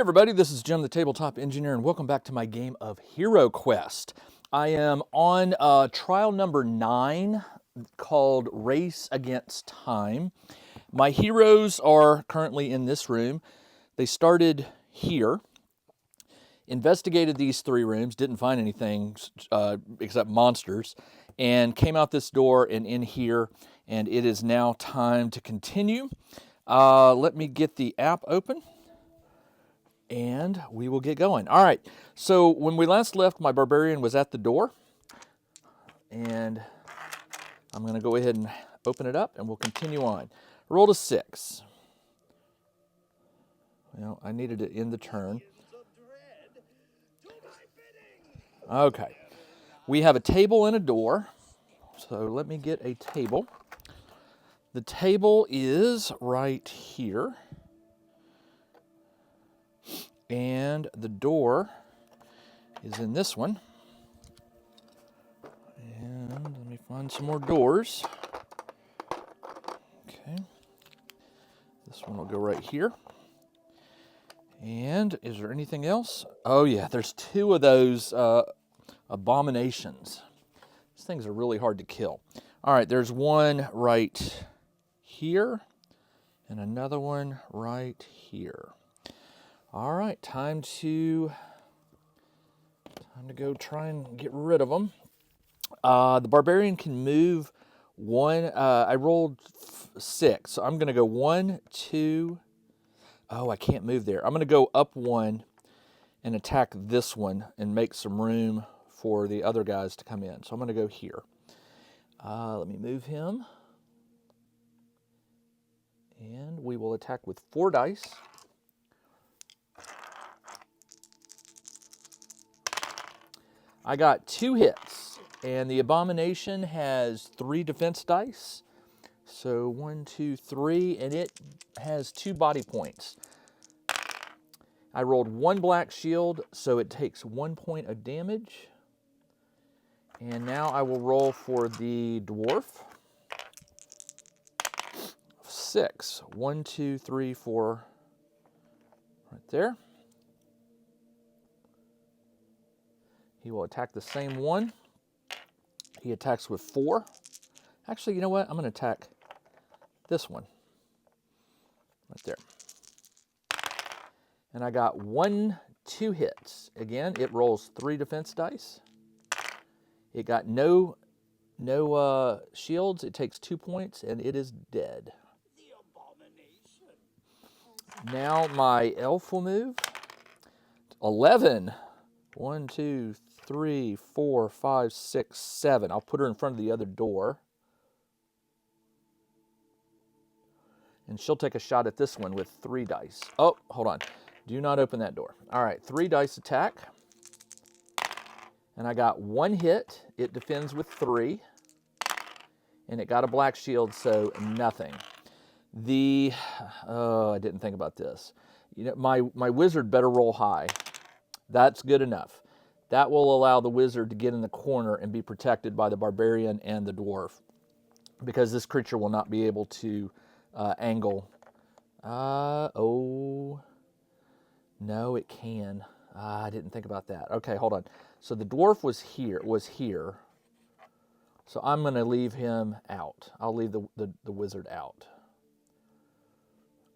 everybody, this is Jim the Tabletop Engineer, and welcome back to my game of HeroQuest. I am on trial number 9 called Race Against Time. My heroes are currently in this room. They started here, investigated these 3 rooms, didn't find anything except monsters, and came out this door and in here, and it is now time to continue. Let me get the app open. And we will get going. All right, so when we last left, my barbarian was at the door. And I'm going to go ahead and open it up, and we'll continue on. I rolled a 6. Well, I needed to end the turn. Okay. We have a table and a door. So let me get a table. The table is right here. And the door is in this one. And let me find some more doors. Okay. This one will go right here. And is there anything else? Oh yeah, there's 2 of those abominations. These things are really hard to kill. All right, there's one right here and another one right here. All right, time to go try and get rid of them. The barbarian can move 1. I rolled 6, so I'm going to go 1, 2. Oh, I can't move there. I'm going to go up 1 and attack this one and make some room for the other guys to come in. So I'm going to go here. Let me move him. And we will attack with 4 dice. I got 2 hits, and the Abomination has 3 defense dice. So 1, 2, 3, and it has 2 body points. I rolled 1 black shield, so it takes 1 point of damage. And now I will roll for the dwarf. 6. 1, 2, 3, 4. Right there. He will attack the same one. He attacks with 4. Actually, you know what? I'm going to attack this one. Right there. And I got 1, 2 hits. Again, it rolls 3 defense dice. It got no shields. It takes 2 points, and it is dead. The Abomination. Now my elf will move. 11. 1, 2, 3, 4, 5, 6, 7. I'll put her in front of the other door. And she'll take a shot at this one with 3 dice. Oh, hold on. Do not open that door. All right, 3 dice attack. And I got 1 hit. It defends with 3. And it got a black shield, so nothing. I didn't think about this. You know, my wizard better roll high. That's good enough. That will allow the wizard to get in the corner and be protected by the barbarian and the dwarf, because this creature will not be able to angle. Oh, no, it can. I didn't think about that. Okay, hold on. So the dwarf was here. So I'm going to leave him out. I'll leave the wizard out.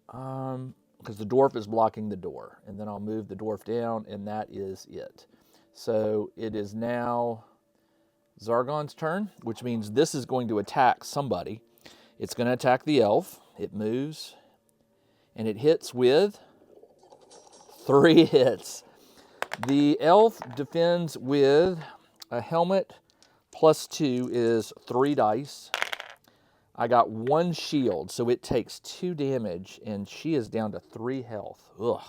Because the dwarf is blocking the door. And then I'll move the dwarf down, and that is it. So it is now Zargon's turn, which means this is going to attack somebody. It's going to attack the elf. It moves, and it hits with 3 hits. The elf defends with a helmet plus 2 is 3 dice. I got 1 shield, so it takes 2 damage, and she is down to 3 health. Ugh.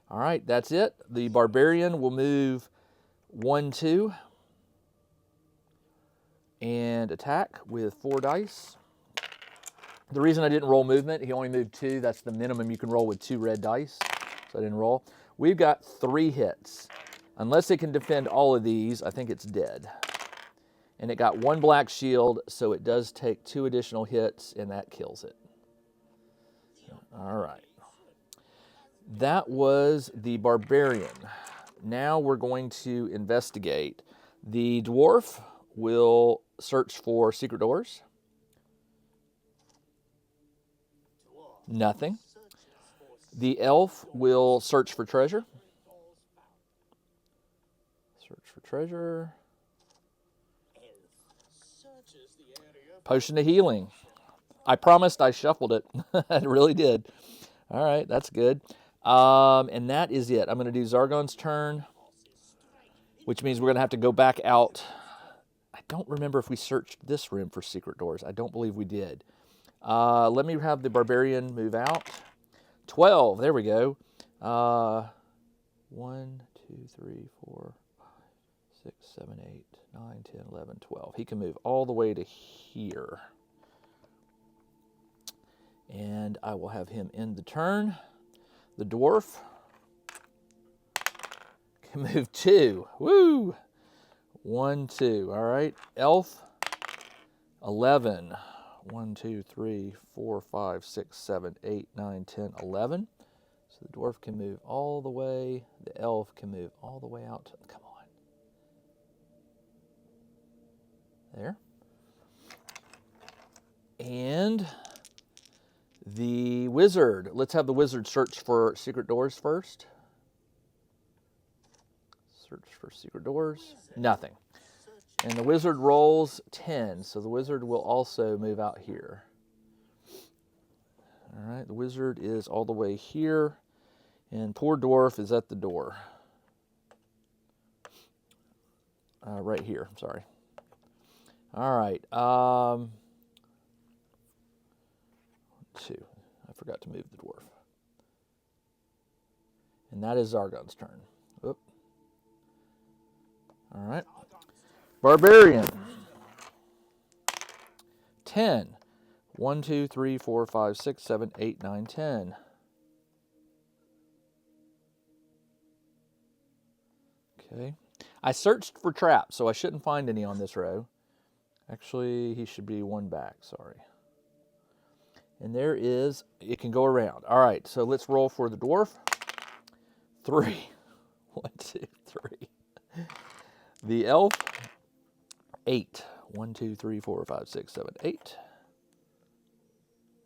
All right, that's it. The barbarian will move 1, 2, and attack with 4 dice. The reason I didn't roll movement, he only moved 2. That's the minimum you can roll with 2 red dice, so I didn't roll. We've got 3 hits. Unless it can defend all of these, I think it's dead. And it got 1 black shield, so it does take 2 additional hits, and that kills it. All right. That was the barbarian. Now we're going to investigate. The dwarf will search for secret doors. Nothing. The elf will search for treasure. Search for treasure. Potion of healing. I promised I shuffled it. I really did. All right, that's good. And that is it. I'm going to do Zargon's turn, which means we're going to have to go back out. I don't remember if we searched this room for secret doors. I don't believe we did. Let me have the barbarian move out. 12. There we go. 1, 2, 3, 4, 5, 6, 7, 8, 9, 10, 11, 12. He can move all the way to here. And I will have him end the turn. The dwarf can move 2. Woo! 1, 2. All right. Elf, 11. 1, 2, 3, 4, 5, 6, 7, 8, 9, 10, 11. So the dwarf can move all the way. The elf can move all the way out. Come on. There. And the wizard. Let's have the wizard search for secret doors first. Search for secret doors. Nothing. And the wizard rolls 10, so the wizard will also move out here. All right, the wizard is all the way here, and poor dwarf is at the door. Right here, sorry. All right. 2. I forgot to move the dwarf. And that is Zargon's turn. Oop. All right. Barbarian. 10. 1, 2, 3, 4, 5, 6, 7, 8, 9, 10. Okay. I searched for traps, so I shouldn't find any on this row. Actually, he should be 1 back, sorry. And there is, it can go around. All right, so let's roll for the dwarf. 3. 1, 2, 3. The elf, 8. 1, 2, 3, 4, 5, 6, 7, 8.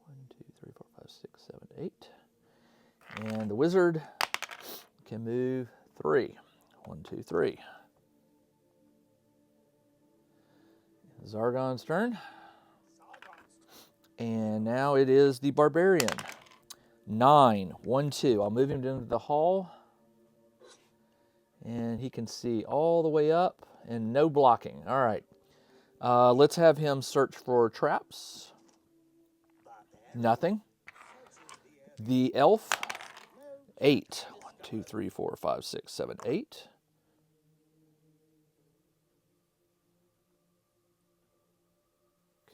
1, 2, 3, 4, 5, 6, 7, 8. And the wizard can move 3. 1, 2, 3. Zargon's turn. And now it is the barbarian. 9. 1, 2. I'll move him into the hall. And he can see all the way up and no blocking. All right. Let's have him search for traps. Nothing. The elf. 8. 1, 2, 3, 4, 5, 6, 7, 8.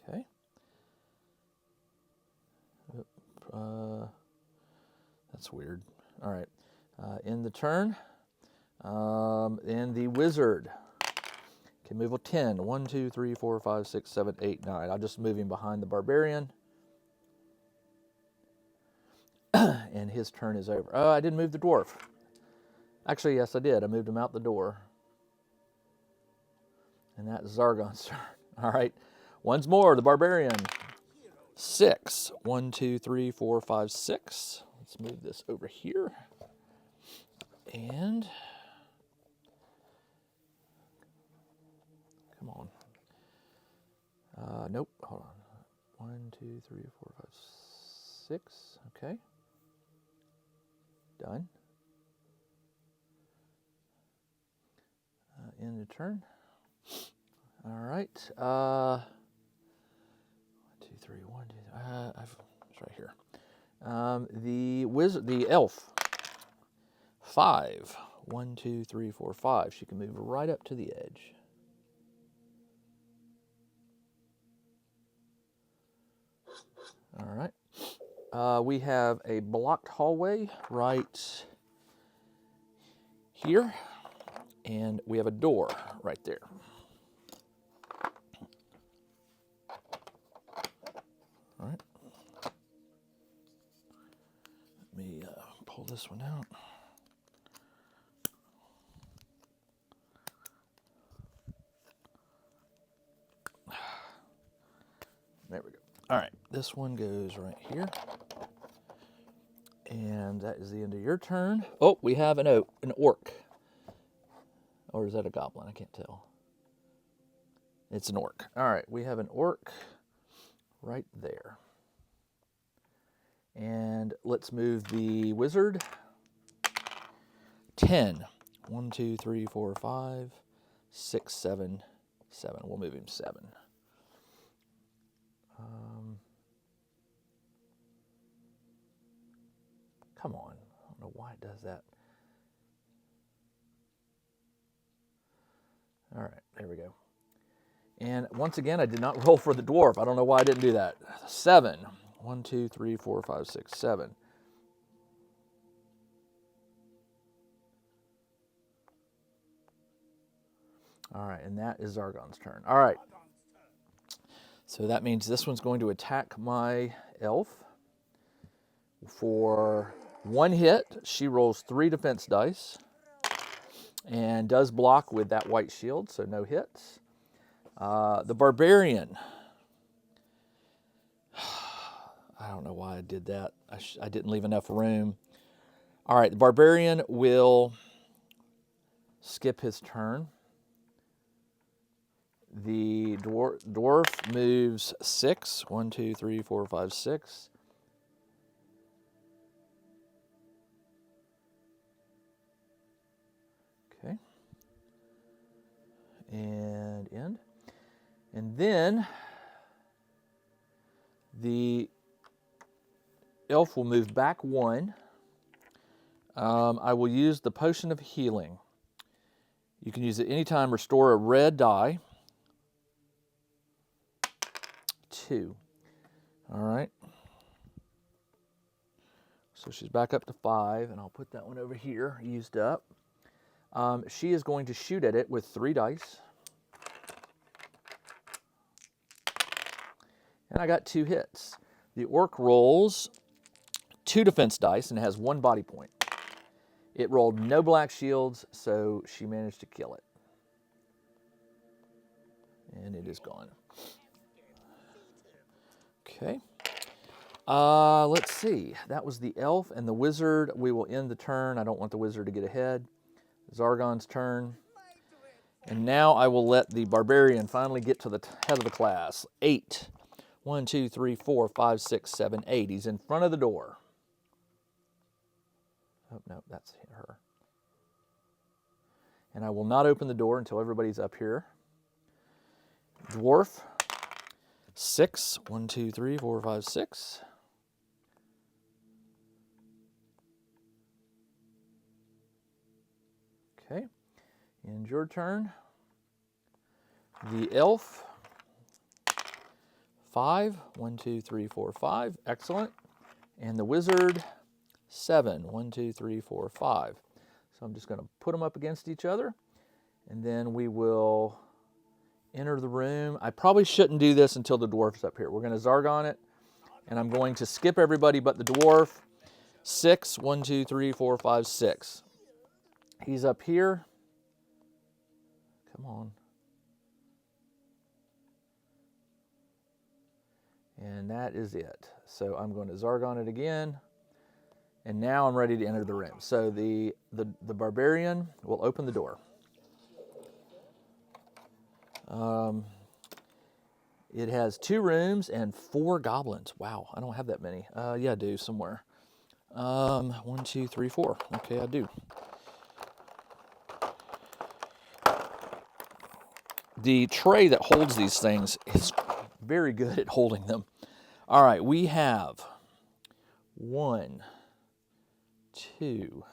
Okay. That's weird. All right. End the turn. And the wizard can move a 10. 1, 2, 3, 4, 5, 6, 7, 8, 9. I'll just move him behind the barbarian. And his turn is over. Oh, I didn't move the dwarf. Actually, yes, I did. I moved him out the door. And that's Zargon's turn. All right. Once more, the barbarian. 6. 1, 2, 3, 4, 5, 6. Let's move this over here. And come on. Nope. Hold on. 1, 2, 3, 4, 5, 6. Okay. Done. End the turn. All right. 1, 2, 3, 1, 2. It's right here. The elf. 5. 1, 2, 3, 4, 5. She can move right up to the edge. All right. We have a blocked hallway right here, and we have a door right there. All right. Let me pull pull this one out. There we go. All right, this one goes right here. And that is the end of your turn. Oh, we have an orc. Or is that a goblin? I can't tell. It's an orc. All right, we have an orc right there. And let's move the wizard. 10. 1, 2, 3, 4, 5, 6, 7, 7. We'll move him 7. Come on. I don't know why it does that. All right, there we go. And once again, I did not roll for the dwarf. I don't know why I didn't do that. 7. 1, 2, 3, 4, 5, 6, 7. All right, and that is Zargon's turn. All right. So that means this one's going to attack my elf. For 1 hit, she rolls 3 defense dice and does block with that white shield, so no hits. The barbarian. I don't know why I did that. I didn't leave enough room. All right, the barbarian will skip his turn. The dwarf moves 6. 1, 2, 3, 4, 5, 6. Okay. And end. And then the elf will move back 1. I will use the potion of healing. You can use it anytime. Restore a red die. 2. All right. So she's back up to 5, and I'll put that one over here, used up. She is going to shoot at it with 3 dice. And I got 2 hits. The orc rolls 2 defense dice and has 1 body point. It rolled no black shields, so she managed to kill it. And it is gone. Okay. Let's see. That was the elf and the wizard. We will end the turn. I don't want the wizard to get ahead. Zargon's turn. And now I will let the barbarian finally get to the head of the class. 8. 1, 2, 3, 4, 5, 6, 7, 8. He's in front of the door. Oh, no, that's her. And I will not open the door until everybody's up here. Dwarf. 6. 1, 2, 3, 4, 5, 6. Okay. And your turn. The elf. 5. 1, 2, 3, 4, 5. Excellent. And the wizard. 7. 1, 2, 3, 4, 5. So I'm just going to put them up against each other. And then we will enter the room. I probably shouldn't do this until the dwarf's up here. We're going to Zargon it. And I'm going to skip everybody but the dwarf. 6. 1, 2, 3, 4, 5, 6. He's up here. Come on. And that is it. So I'm going to Zargon it again. And now I'm ready to enter the room. So the barbarian will open the door. It has 2 rooms and 4 goblins. Wow, I don't have that many. Yeah, I do somewhere. 1, 2, 3, 4. Okay, I do. The tray that holds these things is very good at holding them. All right, we have 1, 2,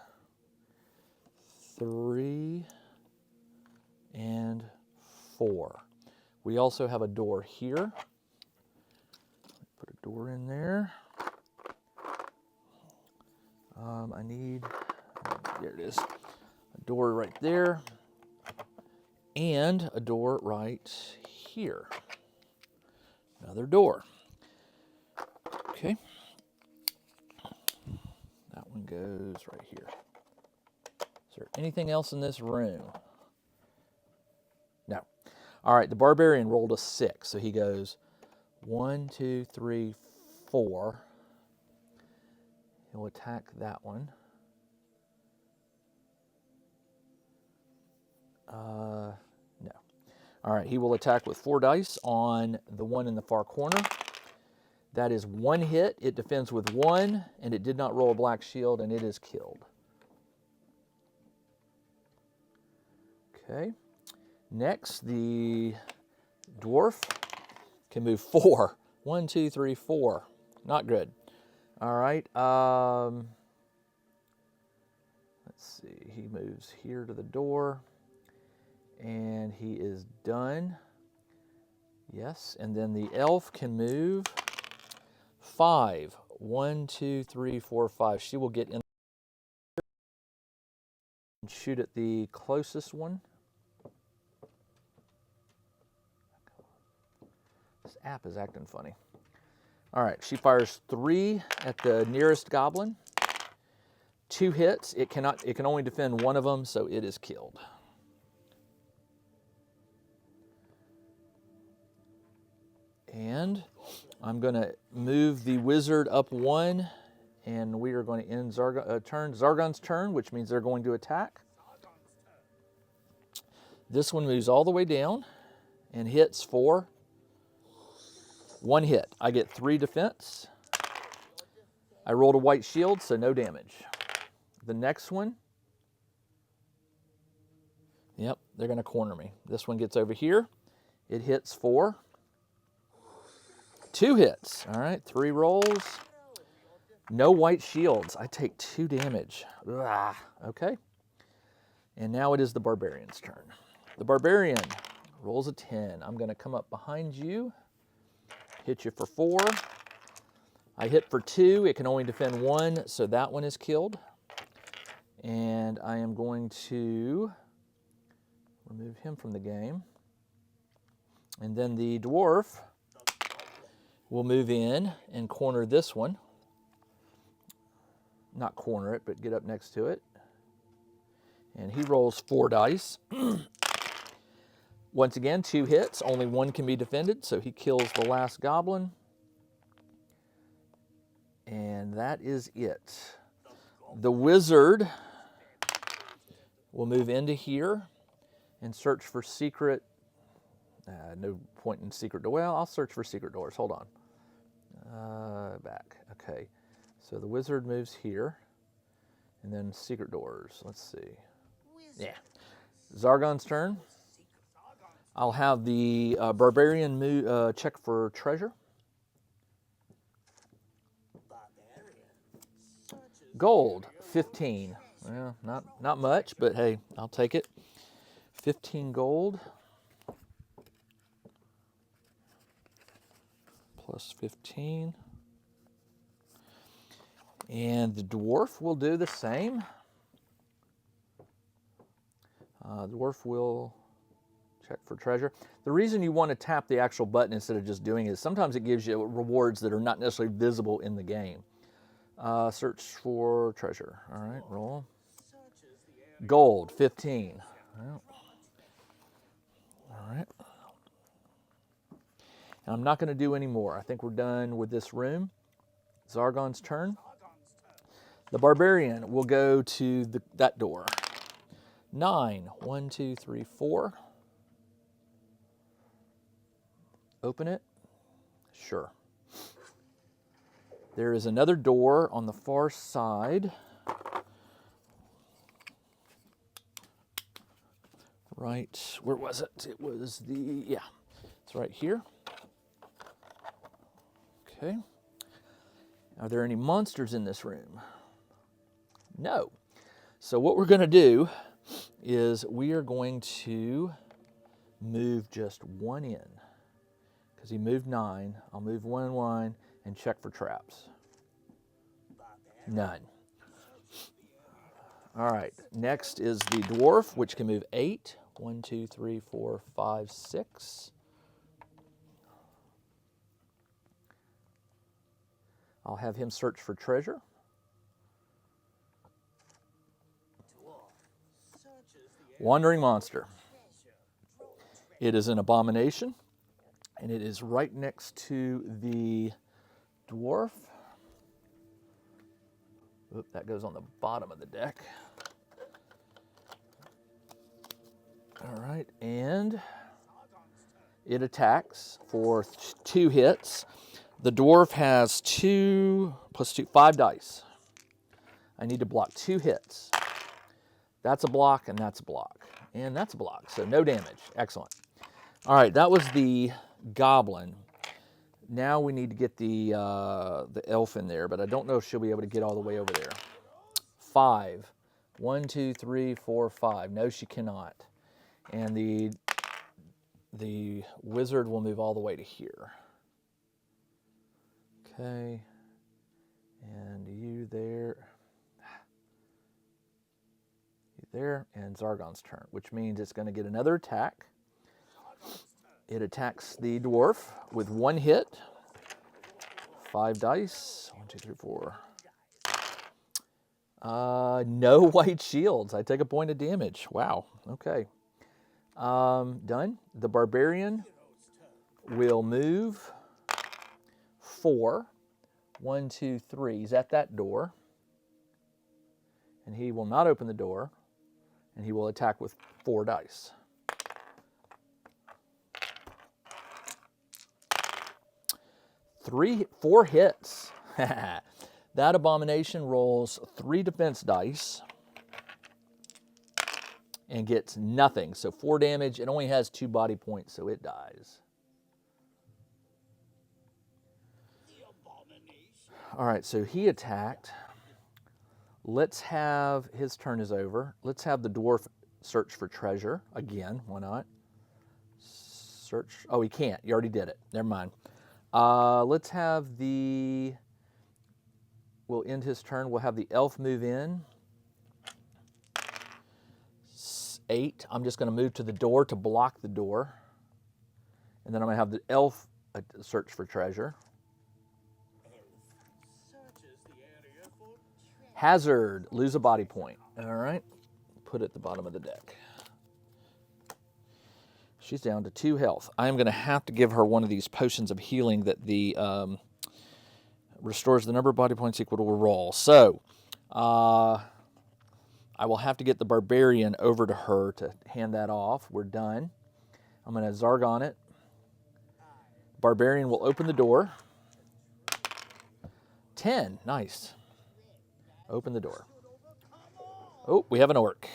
3, and 4. We also have a door here. Put a door in there. There it is, a door right there, and a door right here. Another door. Okay. That one goes right here. Is there anything else in this room? No. All right, the barbarian rolled a 6, so he goes 1, 2, 3, 4. He'll attack that one. No. All right, he will attack with 4 dice on the one in the far corner. That is 1 hit. It defends with 1, and it did not roll a black shield, and it is killed. Okay. Next, the dwarf can move 4. 1, 2, 3, 4. Not good. All right. Let's see. He moves here to the door, and he is done. Yes, and then the elf can move 5. 1, 2, 3, 4, 5. She will get in and shoot at the closest one. This app is acting funny. All right, she fires 3 at the nearest goblin. 2 hits. It can only defend one of them, so it is killed. And I'm going to move the wizard up 1, and we are going to end Zargon's turn, which means they're going to attack. This one moves all the way down and hits for 1 hit. I get 3 defense. I rolled a white shield, so no damage. The next one, yep, they're going to corner me. This one gets over here. It hits for 2 hits. All right, 3 rolls. No white shields. I take 2 damage. Ugh. Okay. And now it is the barbarian's turn. The barbarian rolls a 10. I'm going to come up behind you, hit you for 4. I hit for 2. It can only defend 1, so that one is killed. And I am going to remove him from the game. And then the dwarf will move in and corner this one. Not corner it, but get up next to it. And he rolls 4 dice. Once again, 2 hits. Only 1 can be defended, so he kills the last goblin. And that is it. The wizard will move into here and search for secret. No point in secret door. Well, I'll search for secret doors. Hold on. Back. Okay. So the wizard moves here. And then secret doors. Let's see. Yeah. Zargon's turn. I'll have the barbarian move, check for treasure. Gold, 15. Well, not much, but hey, I'll take it. 15 gold. Plus 15. And the dwarf will do the same. The dwarf will check for treasure. The reason you want to tap the actual button instead of just doing it is sometimes it gives you rewards that are not necessarily visible in the game. Search for treasure. All right, roll. Gold, 15. Well, all right. And I'm not going to do any more. I think we're done with this room. Zargon's turn. The barbarian will go to that door. 9. 1, 2, 3, 4. Open it. Sure. There is another door on the far side. Right, where was it? It was yeah, it's right here. Okay. Are there any monsters in this room? No. So what we're going to do is we are going to move just 1 in. Because he moved 9. I'll move 1 in line and check for traps. None. All right. Next is the dwarf, which can move 8. 1, 2, 3, 4, 5, 6. I'll have him search for treasure. Wandering monster. It is an abomination, and it is right next to the dwarf. Oop, that goes on the bottom of the deck. All right, and it attacks for 2 hits. The dwarf has 2 plus 2, 5 dice. I need to block 2 hits. That's a block, and that's a block. And that's a block, so no damage. Excellent. All right, that was the goblin. Now we need to get the elf in there, but I don't know if she'll be able to get all the way over there. 5. 1, 2, 3, 4, 5. No, she cannot. And the wizard will move all the way to here. Okay. And you there. You there. And Zargon's turn, which means it's going to get another attack. It attacks the dwarf with 1 hit. 5 dice. 1, 2, 3, 4. No white shields. I take a point of damage. Wow. Okay. Done. The barbarian will move 4. 1, 2, 3. He's at that door. And he will not open the door. And he will attack with 4 dice. 4 hits. That abomination rolls 3 defense dice and gets nothing. So 4 damage. It only has 2 body points, so it dies. All right, so he attacked. Let's have, his turn is over. Let's have the dwarf search for treasure. Again, why not? Search, oh, he can't. You already did it. Never mind. Let's have the, we'll end his turn. We'll have the elf move in. 8. I'm just going to move to the door to block the door. And then I'm going to have the elf search for treasure. Hazard, lose a body point. All right, put it at the bottom of the deck. She's down to 2 health. I'm going to have to give her one of these potions of healing that the restores the number of body points equal to a roll. So I will have to get the barbarian over to her to hand that off. We're done. I'm going to Zargon it. Barbarian will open the door. 10, nice. Open the door. Oh, we have an orc.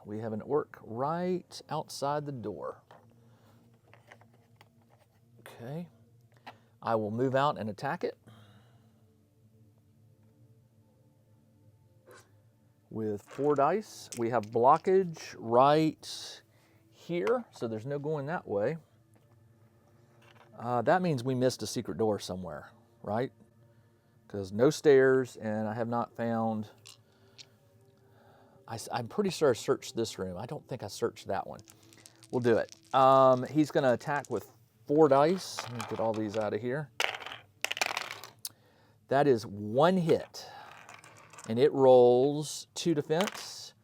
We have an orc right outside the door. Okay. I will move out and attack it. With 4 dice. We have blockage right here, so there's no going that way. That means we missed a secret door somewhere, right? Because no stairs, and I have not found... I'm pretty sure I searched this room. I don't think I searched that one. We'll do it. He's going to attack with 4 dice. Let me get all these out of here. That is 1 hit. And it rolls 2 defense.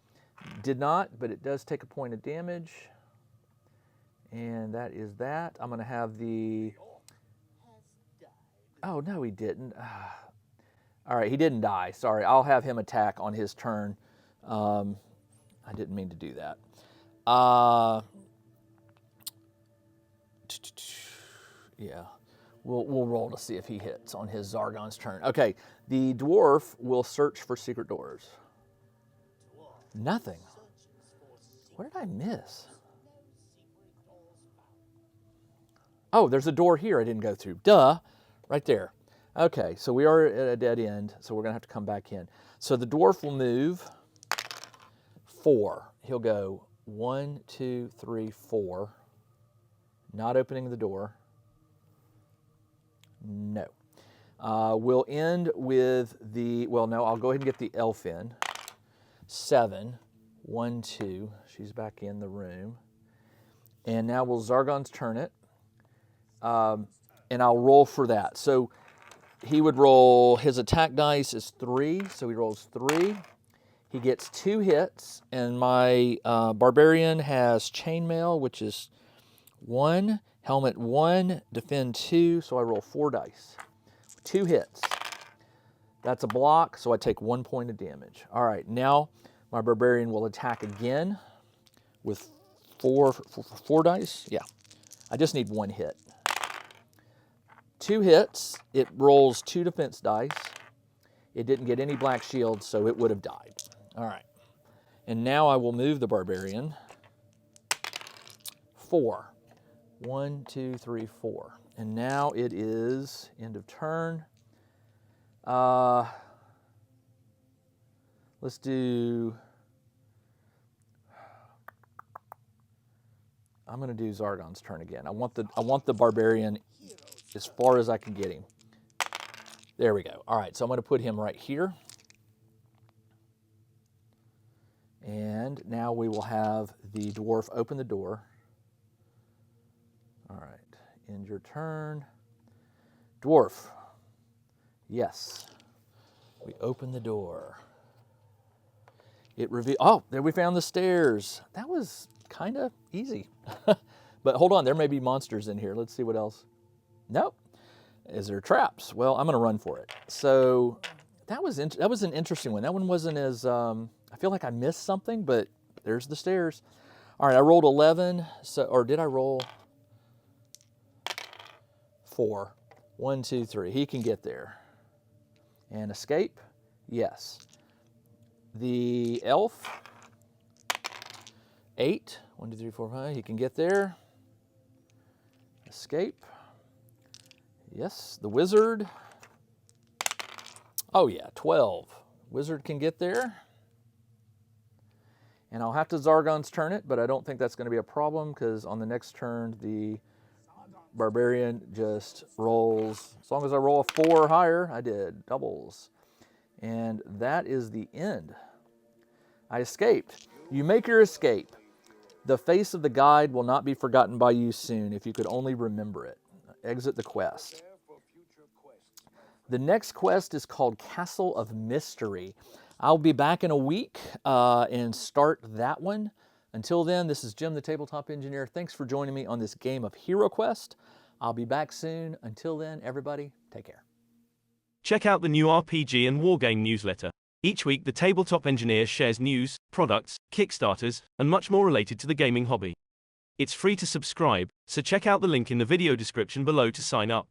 Did not, but it does take a point of damage. And that is that. I'm going to have the... Oh, no, he didn't. All right, he didn't die. Sorry, I'll have him attack on his turn. I didn't mean to do that. Yeah, we'll roll to see if he hits on his Zargon's turn. Okay, the dwarf will search for secret doors. Nothing. What did I miss? Oh, there's a door here I didn't go through. Duh, right there. Okay, so we are at a dead end, so we're going to have to come back in. So the dwarf will move 4. He'll go 1, 2, 3, 4. Not opening the door. No. We'll end with the, well, no, I'll go ahead and get the elf in. 7, 1, 2. She's back in the room. And now we'll Zargon's turn it. And I'll roll for that. So he would roll, his attack dice is 3, so he rolls 3. He gets 2 hits, and my barbarian has chainmail, which is 1, helmet 1, defend 2, so I roll 4 dice. 2 hits. That's a block, so I take 1 point of damage. All right, now my barbarian will attack again with four dice. Yeah, I just need 1 hit. 2 hits, it rolls 2 defense dice. It didn't get any black shields, so it would have died. All right, and now I will move the barbarian 4. 1, 2, 3, 4. And now it is end of turn. Let's do, I'm going to do Zargon's turn again. I want the barbarian as far as I can get him. There we go. All right, so I'm going to put him right here. And now we will have the dwarf open the door. All right, end your turn. Dwarf. Yes. We open the door. It reveals, oh, there we found the stairs. That was kind of easy. But hold on, there may be monsters in here. Let's see what else. Nope. Is there traps? Well, I'm going to run for it. So that was an interesting one. That one wasn't as, I feel like I missed something, but there's the stairs. All right, I rolled 11, so, or did I roll 4? 1, 2, 3. He can get there. And escape? Yes. The elf, 8. 1, 2, 3, 4, 5. He can get there. Escape. Yes. The wizard. Oh yeah, 12. Wizard can get there. And I'll have to Zargon's turn it, but I don't think that's going to be a problem because on the next turn, the barbarian just rolls. As long as I roll a 4 or higher, I did. Doubles. And that is the end. I escaped. You make your escape. The face of the guide will not be forgotten by you soon if you could only remember it. Exit the quest. The next quest is called Castle of Mystery. I'll be back in a week and start that one. Until then, this is Jim the Tabletop Engineer. Thanks for joining me on this game of HeroQuest. I'll be back soon. Until then, everybody, take care. Check out the new RPG and Wargame newsletter. Each week, the Tabletop Engineer shares news, products, Kickstarters, and much more related to the gaming hobby. It's free to subscribe, so check out the link in the video description below to sign up.